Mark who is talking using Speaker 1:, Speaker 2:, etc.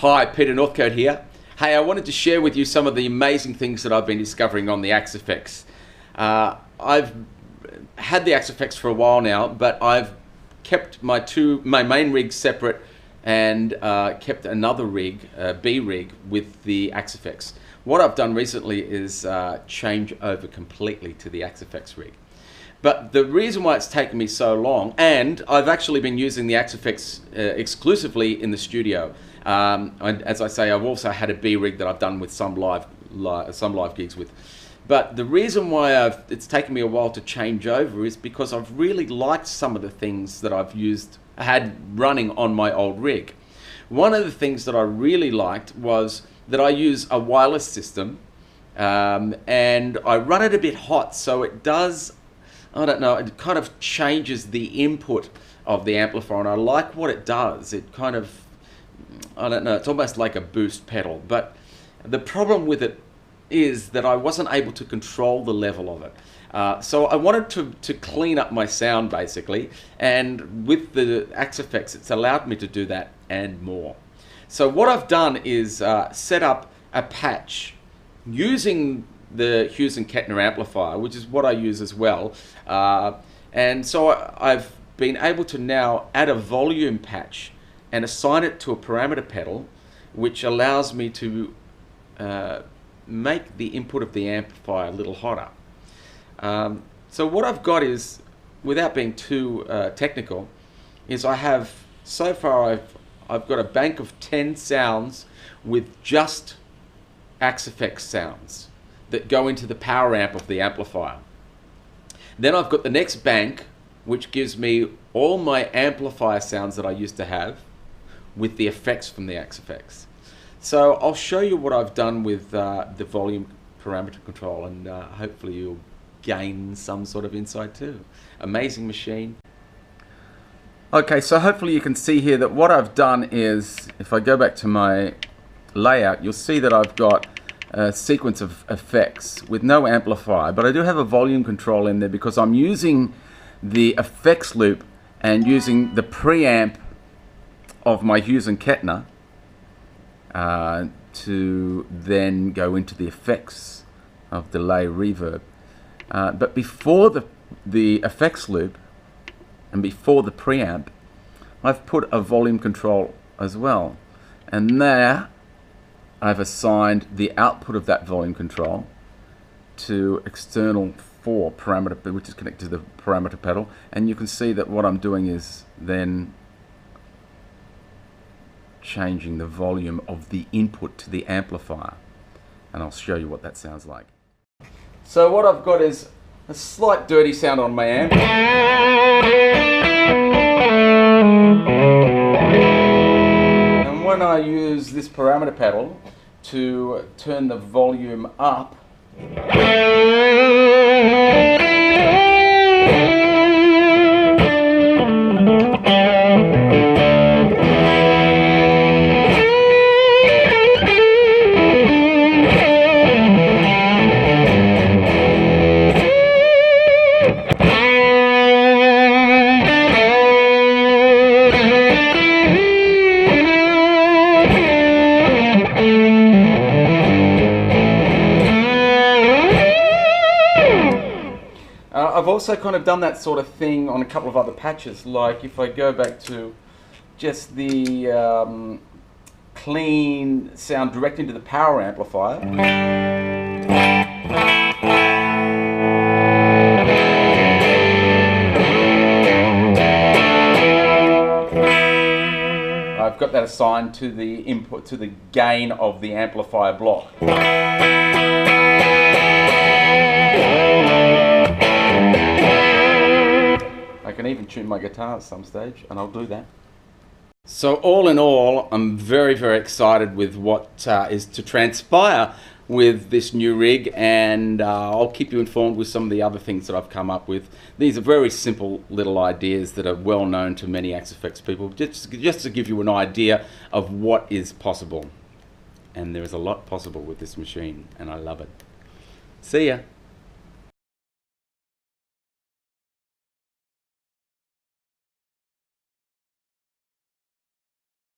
Speaker 1: Hi, Peter Northcote here. Hey, I wanted to share with you some of the amazing things that I've been discovering on the AXEFX. I've had the AXEFX for a while now, but I've kept my main rigs separate and kept another rig, B rig, with the AXEFX. What I've done recently is change over completely to the AXEFX rig. But the reason why it's taken me so long, and I've actually been using the AXEFX exclusively in the studio. And as I say, I've also had a B rig that I've done with some live gigs with. But the reason why it's taken me a while to change over is because I've really liked some of the things that I've had running on my old rig. One of the things that I really liked was that I use a wireless system, and I run it a bit hot, so it does, I don't know, it kind of changes the input of the amplifier, and I like what it does. It kind of, I don't know, it's almost like a boost pedal. But the problem with it is that I wasn't able to control the level of it. So I wanted to clean up my sound basically, and with the AXEFX it's allowed me to do that and more. So what I've done is set up a patch using the Hughes and Kettner amplifier, which is what I use as well. And so I've been able to now add a volume patch and assign it to a parameter pedal, which allows me to make the input of the amplifier a little hotter. So what I've got is, without being too technical, is I have, so far I've got a bank of 10 sounds with just AXEFX sounds that go into the power amp of the amplifier. Then I've got the next bank, which gives me all my amplifier sounds that I used to have with the effects from the AXEFX. So I'll show you what I've done with the volume parameter control, and hopefully you'll gain some sort of insight too. Amazing machine. Okay, so hopefully you can see here that what I've done is, if I go back to my layout, you'll see that I've got a sequence of effects with no amplifier, but I do have a volume control in there because I'm using the effects loop and using the preamp of my Hughes and Kettner to then go into the effects of delay, reverb. But before the effects loop and before the preamp, I've put a volume control as well, and there I've assigned the output of that volume control to external 4 parameter, which is connected to the parameter pedal, and you can see that what I'm doing is then changing the volume of the input to the amplifier, and I'll show you what that sounds like. So what I've got is a slight dirty sound on my amp, and when I use this parameter pedal to turn the volume up, I've also kind of done that sort of thing on a couple of other patches, like if I go back to just the clean sound direct into the power amplifier. I've got that assigned to the input, to the gain of the amplifier block. I can even tune my guitar at some stage, and I'll do that. So all in all, I'm very, very excited with what is to transpire with this new rig, and I'll keep you informed with some of the other things that I've come up with. These are very simple little ideas that are well known to many AXEFX people, just to give you an idea of what is possible. And there is a lot possible with this machine, and I love it. See ya.